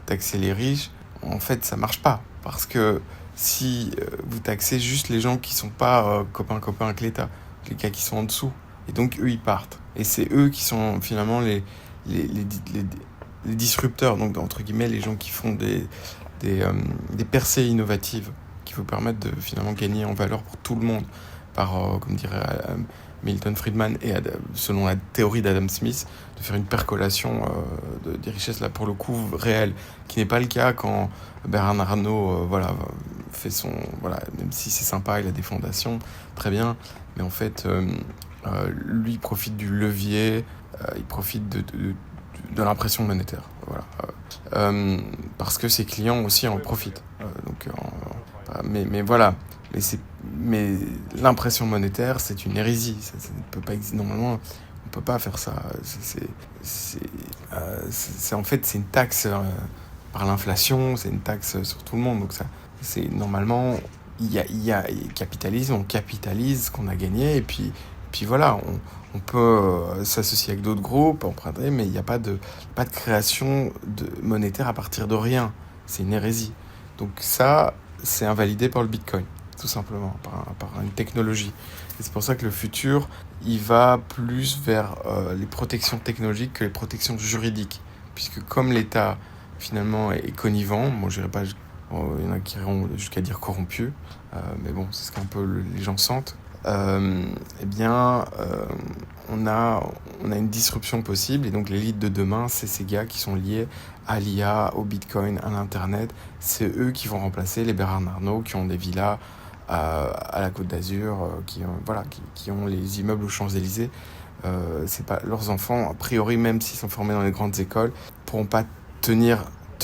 taxer les riches, en fait, ça marche pas. Parce que si vous taxez juste les gens qui sont pas copains-copains avec l'État, les gars qui sont en dessous, et donc eux, ils partent. Et c'est eux qui sont finalement les, les, les, les disrupteurs, donc entre guillemets, les gens qui font des percées innovatives qui vous permettent de finalement gagner en valeur pour tout le monde, comme dirait Milton Friedman, et selon la théorie d'Adam Smith, de faire une percolation des richesses, là pour le coup réelles, qui n'est pas le cas quand Bernard Arnault fait son... Voilà, même si c'est sympa, il a des fondations, très bien, mais en fait, lui, il profite du levier, il profite de l'impression monétaire. Voilà. Parce que ses clients aussi en profitent. Mais voilà. Mais l'impression monétaire, c'est une hérésie. Ça ne peut pas exister. Normalement, on ne peut pas faire ça. En fait, c'est une taxe par l'inflation, c'est une taxe sur tout le monde. Donc c'est normalement, il capitalise, on capitalise ce qu'on a gagné, et puis voilà, on peut s'associer avec d'autres groupes, emprunter, mais il n'y a pas de création monétaire à partir de rien. C'est une hérésie. Donc ça, c'est invalidé par le Bitcoin, tout simplement, par une technologie. Et c'est pour ça que le futur, il va plus vers les protections technologiques que les protections juridiques. Puisque comme l'État, finalement, est connivant, bon, je dirais pas, il y en a qui iront jusqu'à dire corrompu, mais bon, c'est ce qu'un peu les gens sentent. Eh bien, on a une disruption possible, et donc l'élite de demain, c'est ces gars qui sont liés à l'IA, au Bitcoin, à l'Internet. C'est eux qui vont remplacer les Bernard Arnault qui ont des villas à la Côte d'Azur, qui ont les immeubles aux Champs-Élysées. C'est pas leurs enfants, a priori, même s'ils sont formés dans les grandes écoles, pourront pas tenir